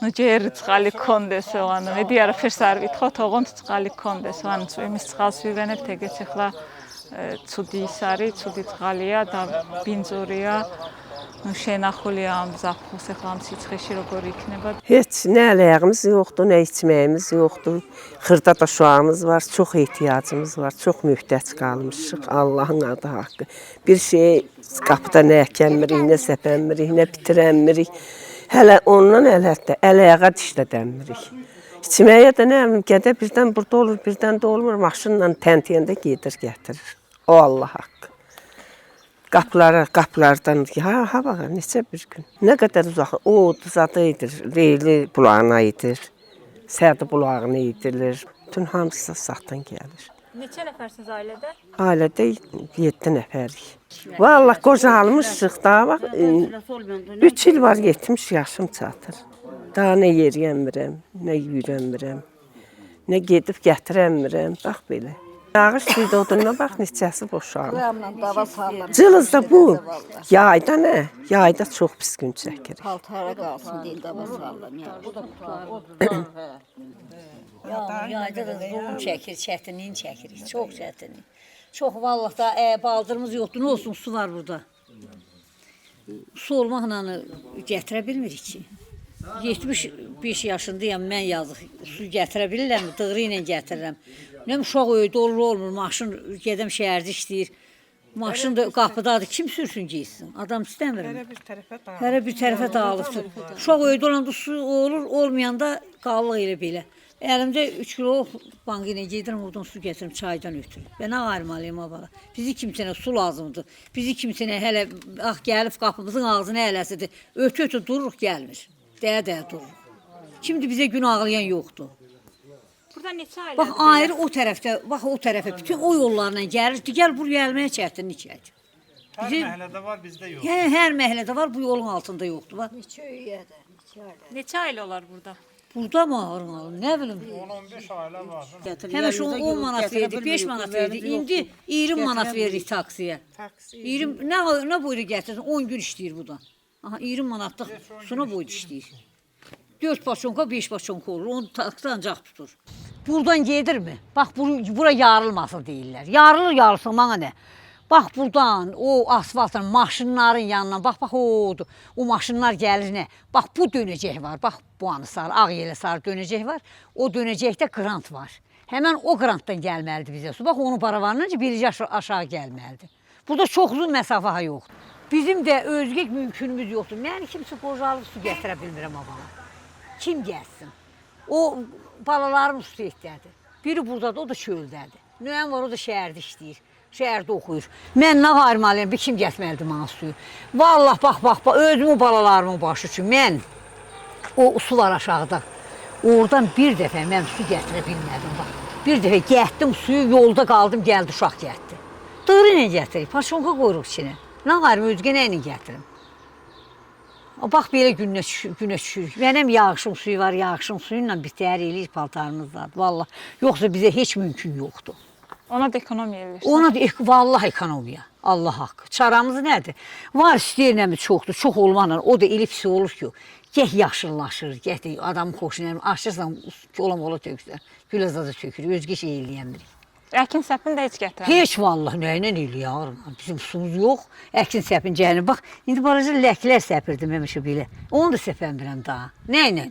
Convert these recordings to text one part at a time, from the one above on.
ნუ ჯერ წყალი გქონდეს, ანუ მედი არაფერს არ ვიტყოთ, ოღონდ წყალი გქონდეს, ანუ წვიმის წყალს ვივენებთ, ეგეც ახლა ცუდი ის არის, ცუდი წყალია და ბინძურია. ნუ შენახულია ამ ზაფხულს ახლა ამ სიცხეში როგორ იქნება. Heç nə ələyağımız yoxdur, nə içməyimiz yoxdur. Xırda daşağımız var, çox ehtiyacımız var, çox mühtəc qalmışıq. Allahın adı haqqı. Bir şey qapıda nə əkənmirik, nə səpənmirik, nə bitirənmirik. Hələ ondan ələyağa dişlə dənmirik. İçməyə də nə bilim, gədə birdən burada olur, birdən də olmur. Maşınla təntiyəndə gedir, gətirir. O Allah haqqı. Qapılardan, ha bax, neçə bir gün. Nə qədər uzaq, o zadı edir, Leyli bulağına edir, Sədi bulağına edilir. Bütün hamısı saxdan gəlir. Neçə nəfərsiniz ailədə? Ailədə 7 nəfərik. Vallahi qocalmışıq da, bax, 3 il var 70 yaşım çatır. Daha nə yeriyəmirəm, nə yürəmirəm, nə gedib gətirəmirəm, bax belə. Yağış bir odununa bax, neçəsi boşalır. Cılız da bu. Yayda nə? Yayda çox pis gün çəkirik. Paltara qalsın deyin, dava sallam. Yayda da zulüm çəkir, çətinliyin çəkirik, çox çətinlik. Çox vallahi da baldırımız yoxdur, nə olsun su var burada. Su olmaqla gətirə bilmirik ki. 75 yaşındayım, mən yazıq su gətirə bilirəm, dığırı ilə gətirirəm. Nə uşaq öydə olur, olmur, maşın gedəm şəhərdə işləyir. Maşın da qapıdadır, kim sürsün geysin? Adam istəmir mi? Hərə bir tərəfə dağılıbdır. Uşaq öydə olanda su olur, olmayanda qallıq elə belə. Əlimdə 3 kilo bank ilə gedirəm, oradan su gətirim, çaydan ötürüm. Və nə ayırmalıyım o bala? Bizi kimsənə su lazımdır. Bizi kimsənə hələ gəlib qapımızın ağzına ələsidir. Ötü dururuq, gəlmir. Dəyə dururuq. Şimdi bizə gün ağlayan yoxdur. Burada neçə ailə? Bax ayrı o tərəfdə, bax o tərəfə bütün o yollarla gəlir. Gəl buraya gəlməyə çətinlik çəkir. Hər məhəllədə var, bizdə yox. Hər məhəllədə var, bu yolun altında yoxdur. Bax. Neçə ailə olar burada? Burada mı ağırmalı? Nə bilim. 10-15 ailə var. Həmişə 10 manat verdik, 5 manat verdik. İndi 20 manat veririk taksiyə. 20 nə boyda gətirsin? 10 gün işləyir bu da. Aha 20 manatlıq suna boyda işləyir. 4 paçonka, 5 paçonka olur. Onu taksi ancaq tutur. Buradan gedirmi? Bax, bura yarılmasın deyirlər. Yarılsın, bana nə? Bax, buradan, o asfaltın, maşınların yanından, bax, odur. O maşınlar gəlir nə? Bax, bu dönəcək var. Bax, bu anı sarı, ağ yelə sarı dönəcək var. O dönəcəkdə qrant var. Həmən o qrantdan gəlməlidir bizə su. Bax, onu paravanınca biricə aşağı gəlməlidir. Burada çox uzun məsafə yoxdur. Bizim də özgə mümkünümüz yoxdur. Mən kimsə qocalıb su gətirə bilmirəm abana. Kim gəlsin? O balalarım su etdədir. Biri buradadır, o da çöldədir. Nöyəm var, o da şəhərdə işləyir. Şəhərdə oxuyur. Mən nə ayırmalıyam, bir kim gətirməlidir mənə suyu? Vallahi bax, özümün balalarımın başı üçün mən o su var aşağıda. Oradan bir dəfə mən su gətirə bilmədim. Bax. Bir dəfə gətdim suyu, yolda qaldım, gəldi uşaq gətdi. Dığırı ilə gətirik, paçonka qoyuruq içinə. Nə ayırım, özgə nə ilə gətirim? Bax, belə günə düşürük. Mənim yağışım suyu var, yağışım suyu ilə bitər eləyir paltarımızdadır. Vallahi, yoxsa bizə heç mümkün yoxdur. Ona da ekonomiya edirsən? Ona da vallahi ekonomiya. Allah haqqı. Çaramız nədir? Var istəyirləmi çoxdur, çox olmanla. O da elə pis olur ki, gəh yaşıllaşır, gəh də adamın xoşuna açırsan, kola tökürsən, gül azadı tökür, özgə şey eləyəmirik. Əkin səpini də heç gətirəm. Heç vallahi nəylə eləyər. Bizim suyumuz yox. Əkin səpin cəhənnəm. Bax, indi balaca ləklər səpirdim həmişə belə. Onu da səpənmirəm daha. Nəylə?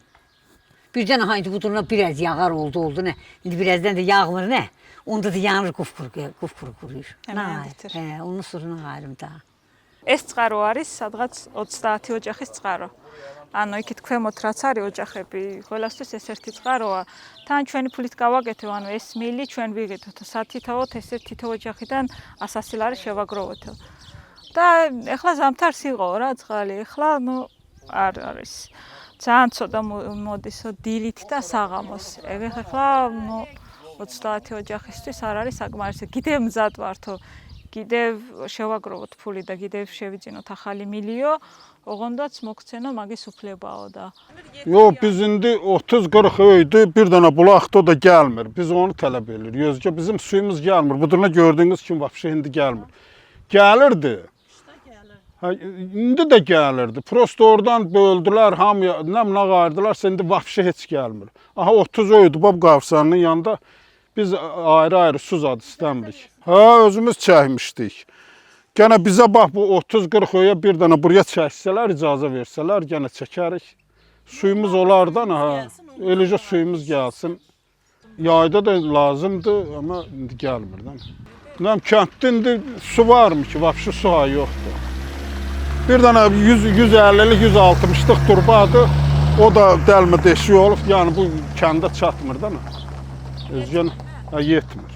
Birdən indi buduruna biraz yağar oldu nə? İndi birazdan da yağmır nə? Onda da yanır qufquru quruyur. Həmən bitir. Onun suruna qayırım daha. ეს წყარო არის სადღაც 30 ოჯახის წყარო. ანუ იქით ქვემოთ რაც არის ოჯახები, ყველასთვის ეს ერთი წყაროა. თან ჩვენი ფულით გავაკეთე, ანუ ეს მილი ჩვენ ვიღეთოთ. სათითაოდ ეს თითო ოჯახიდან 100 ლარი შევაგროვოთ. და ეხლა ზამთარს იყო რა წყალი, ეხლა ნუ არ არის. ძალიან ცოტა მოდის დილით და საღამოს. ეხლა ნუ 30 ოჯახისთვის არ არის საკმარისი. კიდევ მზად ვართო. კიდევ შევაგროვოთ ფული და კიდევ შევიძინოთ ახალი მილიო, ოღონდაც მოგცენო მაგის უფლებაო da. Yox, biz indi 30-40 öydə bir dənə bulaqda da gəlmir. Biz onu tələb edirik. Özgə bizim suyumuz gəlmir. Buduruna gördüyünüz kimi vəbşə indi gəlmir. Gəlirdi. İndi də gəlirdi. Prosta oradan böldülər, hamıya nə qayırdılar, indi vapşe heç gəlmir. Aha 30 oydu bu qavsanın yanında biz ayrı-ayrı su zadı istəmirik. Özümüz çəkmişdik. Gənə bizə bax bu 30-40 oya bir dənə buraya çəksələr, icazə versələr, gənə çəkərik. Suyumuz olardan, eləcə suyumuz gəlsin. Yayda da lazımdır, amma indi gəlmir. Kənddə indi su varmı ki, vapşe su yoxdur. Bir dənə 150-lik, 160-lıq turbadır. O da dəlmə deşik olub. Yəni bu kəndə çatmır da. Yetmir.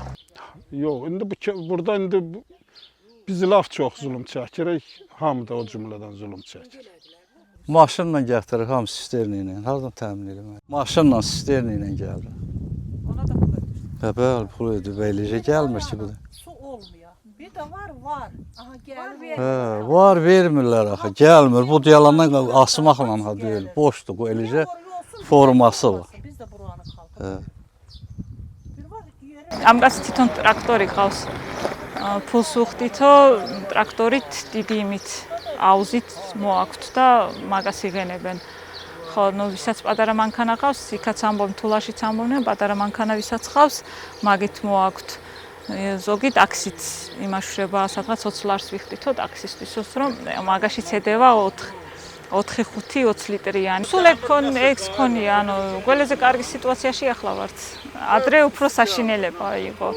Yox, indi burada indi biz laf çox zulüm çəkirik. Hamı da o cümlədən zulüm çəkir. Maşınla gətirir, hamı sisterni ilə. Hardan təmin edir? Maşınla, sisterni ilə gəlir. Ona da pul ödür. Bəli, pul ödür. Eləcə gəlmir ki bu da. Su olmuyor. Bir de var. Aha gelmiyor. Var vermirlər axı, gəlmir. Bu yalandan asmaqla ha deyil. Boşdur bu eləcə forması var. Biz de buranın halkı. Am gaz თვითონ ტრაქტორი ყავს. ფულს უხდითო, ტრაქტორით დიდი იმით აუზით მოაქვთ და მაგას იღენებენ. ხო, ნუ ვისაც პატარა მანქანა ყავს, იქაც ამბობენ, თულაშიც ამბობენ, პატარა მანქანა ვისაც ყავს, მაგით მოაქვთ. ზოგი ტაქსით იმაშვრება, სადღაც 20 ლარს ვიხდითო ტაქსისთვის, რომ მაგაშიც ედევა 4-5-20 ლიტრიანი. სულ ეს ქონია, ანუ ყველაზე კარგი სიტუაციაში ახლა ვართ. ადრე უფრო საშინელება იყო.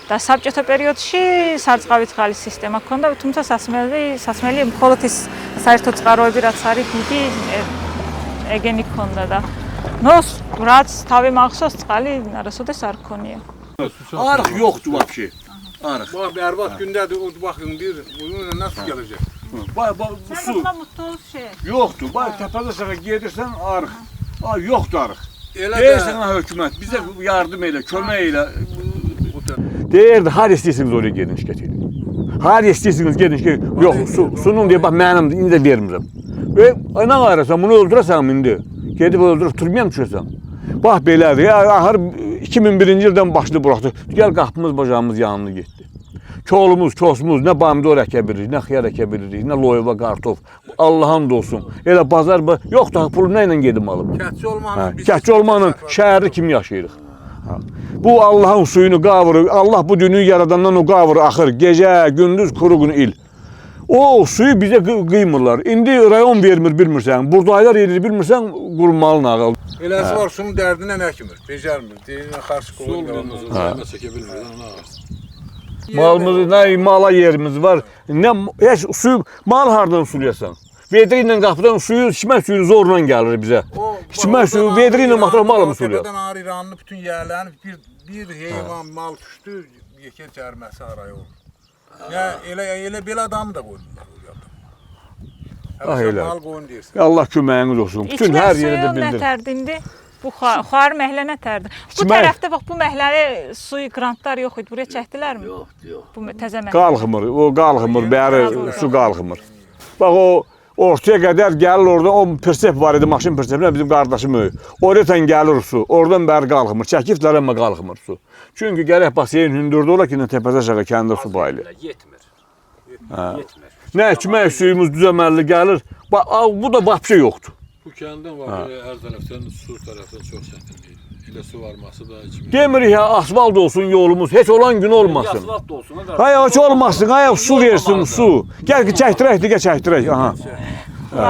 და საბჭოთა პერიოდში სარწყავით ღალის სისტემა ჰქონდა, თუმცა სასმელი მხოლოდ ის საერთო წყაროები რაც არის დიდი ეგენი ჰქონდა და ნუ რაც თავი მახსოვს წყალი არასოდეს არ ქონია. Arıq yoxdur vapşe. Arıq. Bak berbat gündedir, bakın bir bununla nasıl gelecek? Bax su mutlu şey. yoxdur. Bax təpədə sağa gedirsən arıq. Yoxdur arıq. Elə Deyirsən hökumət bizə yardım elə, kömək elə. Deyirdi, har istəyirsiniz oraya gedin şikayət edin. Har istəyirsiniz gedin şikayət edin. Yox, sunun deyə bax mənimdir, indi də vermirəm. Nə qarırsan, bunu öldürəsən indi. Gedib öldürüb turmayam düşəsən. Bax belədir, axır 2001-ci ildən başlı buraxdı. Gəl qapımız, bacağımız yanını getdi. Kolumuz, kosumuz, nə pomidor əkə bilirik, nə xiyar əkə bilirik, nə loyva, qartof. Allah'ın olsun. Elə bazar, yox da pulu nə ilə gedim alım? Kətçi olmanın şəhəri kim yaşayırıq? Bu Allah'ın suyunu qavurur, Allah bu dünyayı yaradandan o qavurur, axır, gecə, gündüz, kuru gün il. O suyu bizə qıymırlar. İndi rayon vermir, bilmirsən. Buğdaylar yedir, bilmirsən, qurmalın ağıl. Eləsi var, şunun dərdinə nə kimir, becərmir. Deyinə qarşı qoyulmur. Çəkə bilmir, nə ağır. Malımız, nə mala yerimiz var. Heç suyu, mal hardan sulayasan? Vedri ilə qapıdan suyu, içmək suyu zorla gəlir bizə. İçmək suyu, vedri ilə mal mı sulayır? Təpədən ağır İranlı bütün yerlərini bir heyvan, mal düşdü, yekə cərməsi araya olur. Elə belə adam da qoyurlar. Elə. Mal qoyun deyirsən. Allah köməyiniz olsun. Bütün hər yeri də Nə bildir. tərdindi? Bu xar məhlə nə tərdi? Bu tərəfdə bax bu məhləli suyu qrantlar yox idi. Buraya çəkdilərmi? Yox. Bu təzə məhlə. Qalxmır, o qalxmır, bəri su qalxmır. Bax o ortaya qədər gəlir orada, o persep var idi, maşın persepinə bizim qardaşım öy. Oradan gəlir su, oradan bəri qalxmır. Çəkiblər amma qalxmır su. Çünki gərək baseyin hündürdə ola ki, təpədə aşağı kəndə su bayılır. Yetmir. Nə içmək suyumuz düzəməlli gəlir, bu da vapşe yoxdur. Bu kəndin var, hər tərəfdən, su tərəfdən çox çətindir. Elə su varması da içmir. Demirik ya, asfalt olsun yolumuz, heç olan gün olmasın. Asfalt da olsun. Hayır, heç olmasın, hayır, su versin, su. Gəl ki, çəkdirək, digə çəkdirək.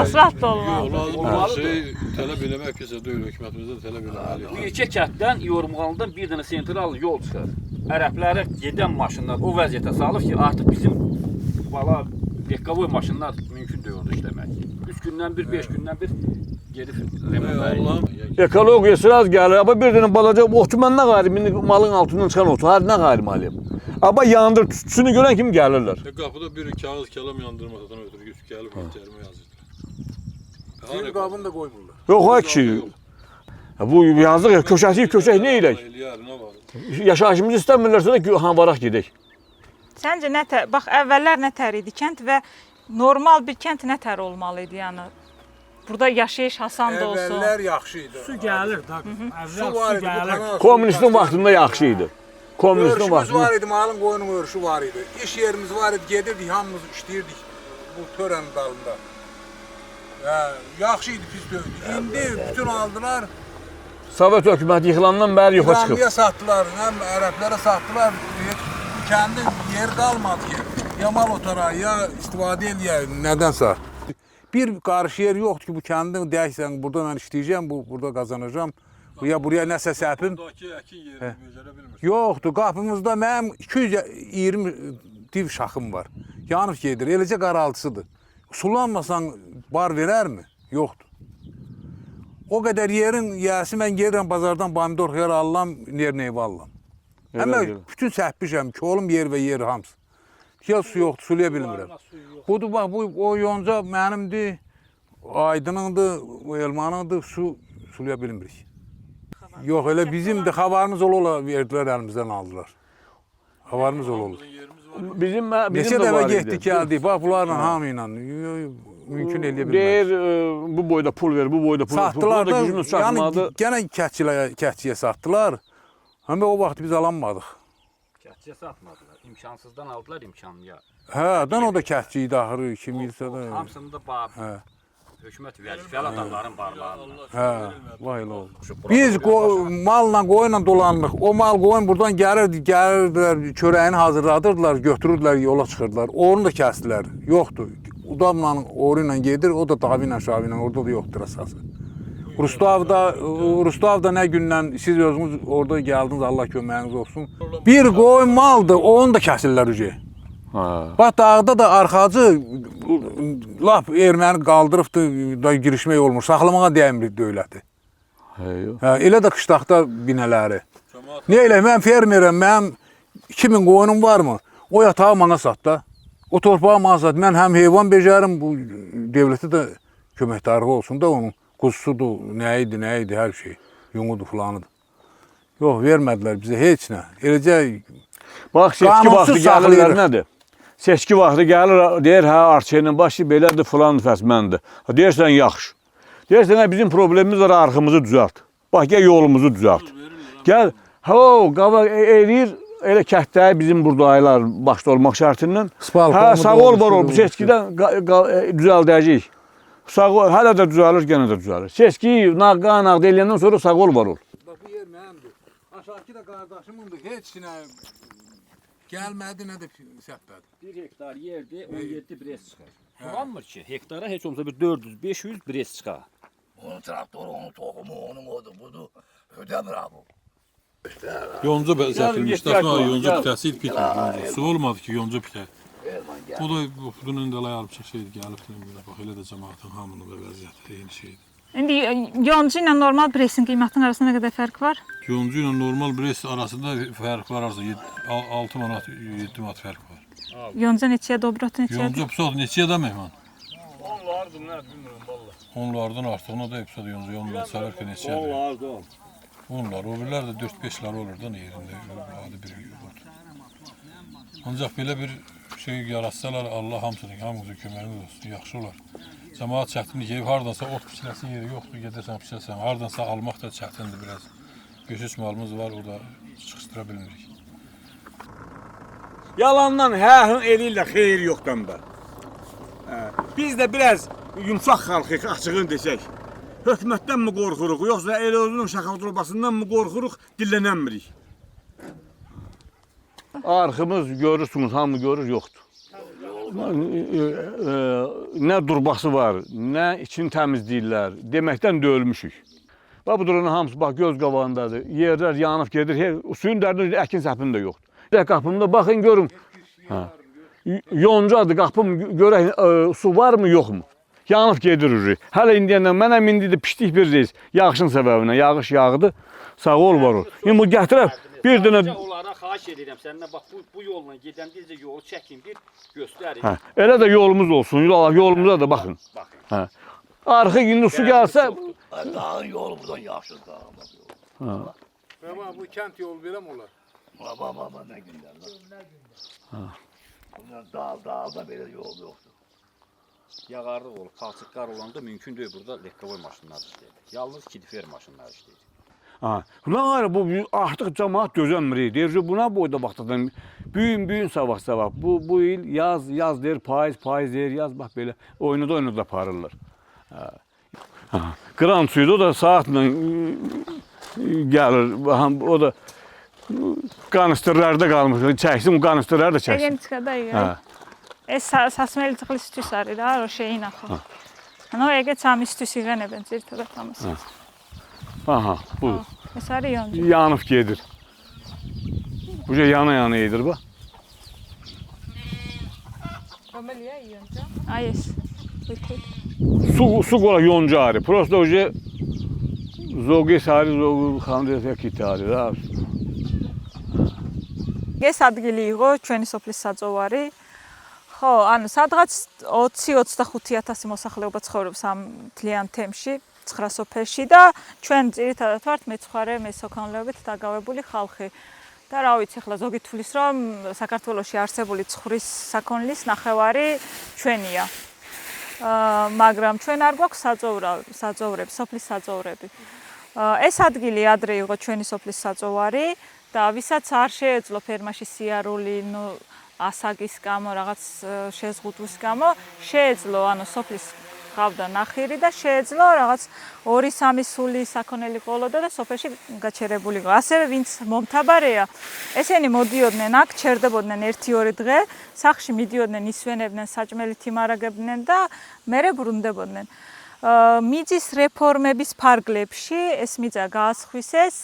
Asfalt da olmalı. Lazım şey tələb eləmək kəsə deyil, hökumətimizdə tələb eləməliyik. Bu iki kənddən Yorumqalından bir dənə sentral yol çıxır. Ərəblərə gedən maşınlar o vəziyyətə salır ki, artıq bizim bala Lekavoy maşınlar mümkün deyildi işləmək. 3 gündən bir, 5 gündən bir gedib remont. Ekologiya sıraz gəlir, amma bir dənə balaca otu mən nə qayrim, indi malın altından çıxan otu, nə qayrim alıyım. Amma yandır, tütsünü görən kimi gəlirlər. Qapıda bir kağız kəlam yandırmaqdan ötürü gəlib cərimə yazırlar. Bir qabını da qoymurlar. Yox, ay kişi. Bu yazıq ya, köşək nə edək? Yaşayışımızı istəmirlərsə də varaq gedək. Səncə nə tər, bax əvvəllər nə tər idi kənd və normal bir kənd nə tər olmalı idi, yəni burada yaşayış asan da olsun. Əvvəllər yaxşı idi. Su gəlir da. Su var idi. Kommunistin vaxtında yaxşı idi. Kommunistin Örüşümüz vaxtında. var idi, malın qoyunun örüşü var idi. İş yerimiz var idi, gedirdik, hamımız işləyirdik. bu törənin dalında. Yaxşı idi, pis deyildi. İndi bütün aldılar. Sovet hökuməti yıxılandan bəri yoxa çıxıb. İranlıya sattılar, həm ərəblərə sattılar. Kəndin yeri qalmadı ki. Ya mal otara, ya istifadə eləyə, nədənsə. Bir qarış yer yoxdur ki, bu kəndin deyəksən, burada mən işləyəcəm, burada qazanacağım. Ya buraya nəsə səpim. Buradakı əkin yerini gözələ bilmir. Yoxdur, qapımızda mənim 220 div şaxım var. Yanıb gedir, eləcə qaraltısıdır. Sulanmasan bar verərmi? Yoxdur. O qədər yerin yəsi mən gedirəm bazardan pomidor xiyar alıram, neyvə alıram. Həmə bütün səhbişəm, kolum yer və yer hamısı. Ya su yoxdur, sulaya bilmirəm. Budur, bax, o yonca mənimdir, Aydınındır, o elmanındır, sulaya bilmirik. Yox, elə bizimdir, xabarımız ola verdilər, əlimizdən aldılar. Xabarımız ola. Bizim neçə dəfə getdik, gəldik, bax, bunlarla hamı ilə. Mümkün eləyə bilmərik. Deyir, bu boyda pul ver, bu boyda pul ver. Satdılar da, yəni gənə kətçiyə satdılar. Həm də o vaxt biz alanmadıq. Kətçiyə satmadılar, imkansızdan aldılar imkanlıya. Hə, o da kətçi idi, axırı, kim ilsə də. Hamısında hökumət vəzifəli adamların barlarında. Hə, vay elə oldu. Biz malla, qoyunla dolanırıq. O mal, qoyun buradan gəlirdilər, çörəyini hazırladırdılar, götürürdülər, yola çıxırdılar. Onu da kəsdilər, yoxdur. Udamla, oru ilə gedir, o da davi ilə, şavi ilə, orada da yoxdur əsası. Rustavda nə gündən siz özünüz orada gəldiniz, Allah köməyiniz olsun. Bir qoyun maldır, onu da kəsirlər ücə. Bax, dağda da arxacı lap erməni qaldırıbdır, girişmək olmur, saxlamağa dəymir dövləti. Elə də qışdaqda binələri. Nə elə, mən fermerəm, mənim 2000 qoyunum varmı? O yatağı mana sat da. O torpağı mana sat. Mən həm heyvan becərim, bu dövləti də köməkdarı olsun da onun. Quzusudur, nə idi, hər şey. Yumudur, falanıdır. Yox, vermədilər bizə heç nə. Eləcə bax, seçki vaxtı gəlirlər nədir? Seçki vaxtı gəlir, deyir, hə, arçayla başlayıb, belədir, filan nəfəs məndir. Deyirsən, yaxşı. Deyirsən, bizim problemimiz var, arxımızı düzelt. Bax, gəl yolumuzu düzelt. Gəl, qava eləyir, elə kətdəyi bizim burada aylar başda olmaq şərtindən. Hə, sağ ol, var ol, bu seçkidən düzəldəcəyik. Hələ də düzəlir, genə də düzəlir. Seçki, qanaq deyiləyəndən sonra sağ ol, var ol. Bax, bu yer mənimdir. Aşağıki də qardaşımındır, heç nə gəlmədi, nə də səpbədi. 1 hektar yerdə 17 brez çıxar. Sulanmır ki, hektara heç olmasa bir 400-500 brez çıxar. Onun traktoru, onun toxumu, onun odur, budur. Ödəmir abi. Yonca səpilmiş, daşma yonca bitəsi bitmir. Su olmadı ki, yonca bitər. O da bunun da layarmışıq şeydir, gəlib bax, elə də cəmaatın hamının və vəziyyəti eyni şeydir. İndi yonca ilə normal bresin qiymətinin arasında nə qədər fərq var? Yonca ilə normal bres arasında fərq var, 6 manat, 7 manat fərq var. Yonca neçəyə, dobrot neçəyə? Yonca psot neçəyə də mehman? Onlardır, nə bilmirəm, valla. Onlardan artığına da psot yonca, onlar səvərkə neçəyə? Onlardır. Onlar, o birlər də 4-5'lər olur da yerində, adi bir yurt. Ancaq belə bir şey yaratsalar, Allah hamımızın köməyimiz olsun, yaxşı olar. Cəmaat çətinlik, ev hardansa ot biçiləsi yeri yoxdur, gedərsən biçiləsən, hardansa almaq da çətindir biraz. Göçüş malımız var, orada çıxıstıra bilmirik. Yalandan hə-hın eləyirlər, xeyir yoxdan da. Biz də biraz yumşaq xalqıq, açığını desək. Hökumətdən mi qorxuruq, yoxsa el özünün şaxavdurulmasından mı qorxuruq, dillənənmirik. Arxımız görürsünüz, hamı görür, yoxdur. Nə durbası var, nə için təmizləyirlər, deməkdən döyülmüşük. Bax, bu duranın hamısı bax, göz qabağındadır, yerlər yanıb gedir, suyun dərində əkin səpini də yoxdur. Bir də qapımda baxın, görün, yoncadır, qapım görək, su var mı, yox mu? Yanıb gedir. Hələ indiyəndən mənəm indi də pişdik bir reis, yağışın səbəbinə, yağış yağdı, sağ ol, var ol. İndi bu gətirək, bir dənə... Onlara xahiş edirəm, səninlə bax, bu yolla gedən dilcə yolu çəkin, bir göstərin. Elə də yolumuz olsun, yolumuza da baxın. Arxı indi su gəlsə... Dağın yolu buradan yaxşı dağın. Bu kənd yolu verəm olar. Baba, nə günlər. Bunlar dağda belə yol yoxdur. Yağarlıq olub, palçıq qar olanda mümkün deyil burada lekkovoy maşınlar işləyir. Yalnız kidifer maşınlar işləyir. Ha, buna görə bu artıq cəmaət dözənmir. Deyir ki, buna boyda vaxtdan büyün sabah. Bu il yaz deyir, payız deyir, yaz bax belə oyunu da aparırlar. Qıran suyu da o da saatla gəlir. O da qanistırlarda qalmış. Çəksin, qanistırlar da çəksin. ეგენიც გადაიღე. ეს სასმელი წყლისთვის არის რა, რომ შეინახო. ანუ ეგეც ამისთვის იღენებენ ძირითადად ამას. Aha, bu. ეს არის იონჯა. Yanıb gedir. Bu şey yana edir bax. რომელია იონჯა? აი ეს. ვიტყვით. Su qola yonca arı. Prosto o şey zogi sari zogi xandresa kitari da. ეს ადგილი იყო ჩვენი სოფლის საძოვარი. ხო, ანუ სადღაც 20-25,000 მოსახლეობა ცხოვრობს ამ მთლიან თემში, 9 სოფელში და ჩვენ ძირითადად ვართ მეცხვარე მესაქონლეობით დაკავებული ხალხი. და რა ვიცი, ახლა ზოგი თulis რომ საქართველოში არსებული ცხვრის საქონლის ნახევარი ჩვენია. მაგრამ ჩვენ არ გვაქვს საძოვრები, სოფლის საძოვრები. ეს ადგილი ადრე იყო ჩვენი სოფლის საძოვარი და ვისაც არ შეეძლო ფერმაში სიარული, ასაგის გამო, რაღაც შეზღუდვის გამო, შეეძლო, ანუ სოფლის ყავდა ნახირი და შეეძლო რაღაც 2-3 სული საქონელი ყოლოდა და სოფელში გაჩერებული იყო. ასევე ვინც მომთაბარეა, ესენი მოდიოდნენ აქ, ჩერდებოდნენ 1-2 დღე, სახლში მიდიოდნენ, ისვენებდნენ, საჭმელით იმარაგებდნენ და მერე ბრუნდებოდნენ. მიწის რეფორმების ფარგლებში ეს მიწა გაასხვისეს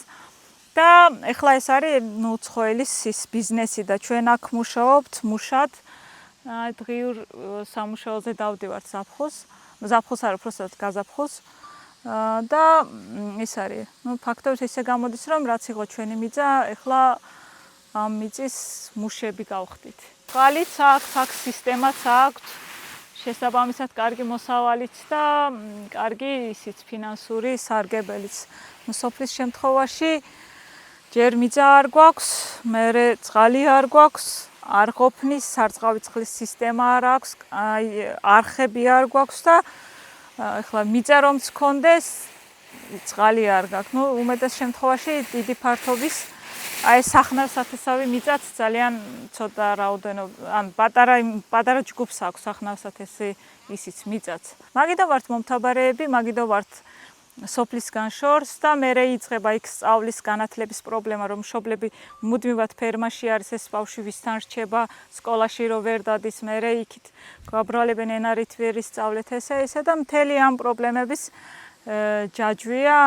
და ეხლა ეს არის უცხოელის ბიზნესი და ჩვენ აქ მუშაობთ მუშად. დღიურ სამუშაოზე დავდივართ ზაფხულს არ უბრალოდ გაზაფხულს და ეს არის. ფაქტობრივად ისე გამოდის რომ რაც იყო ჩვენი მიწა, ეხლა ამ მიწის მუშები გავხდით. ყალიც აქვს, სისტემაც აქვს. შესაბამისად კარგი მოსავალიც და კარგი ისიც ფინანსური სარგებელიც. სოფლის შემთხვევაში ჯერ მიწა არ გვაქვს, მერე წყალი არ გვაქვს, არ ყოფნის სარწყავი წყლის სისტემა არ აქვს, არხები არ გვაქვს და ეხლა მიწა რომც გქონდეს, წყალი არ გაქვს. უმეტეს შემთხვევაში დიდი ფართობის აი სახნავსათესავი მიწაც ძალიან ცოტა რაოდენობა, ან პატარა ჯგუფს აქვს სახნავსათესი ისიც მიწაც. მაგიდან ვართ მომთაბარეები, მაგიდან ვართ სოფლისგან შორს და მერე იწყება იქ სწავლის განათლების პრობლემა, რომ მშობლები მუდმივად ფერმაში არის, ეს ბავშვი ვისთან რჩება, სკოლაში რო ვერ დადის, მერე იქით გაბრალებენ ენარით ვერ ისწავლეთ ესა და მთელი ამ პრობლემების ჯაჯვია.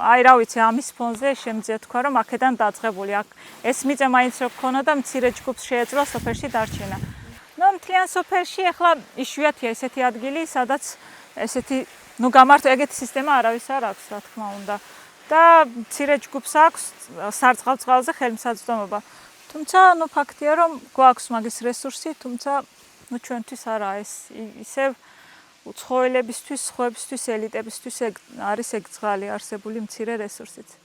აი რა ვიცი, ამის ფონზე შემიძლია თქვა, რომ აქედან დაწყებული. ეს მიწა მაინც რო გქონოდა, მცირე ჯგუფს შეეძლო სოფელში დარჩენა. მთლიან სოფელში ახლა იშვიათია ესეთი ადგილი, სადაც ესეთი გამართო ეგეთი სისტემა არავის არ აქვს, რა თქმა უნდა. და მცირე ჯგუფს აქვს სარწყავ წყალზე ხელმისაწვდომობა. თუმცა, ფაქტია, რომ გვაქვს მაგის რესურსი, თუმცა ჩვენთვის არა ეს ისევ უცხოელებისთვის, სხვებისთვის, ელიტებისთვის არის ეგ წყალი არსებული მცირე რესურსიც.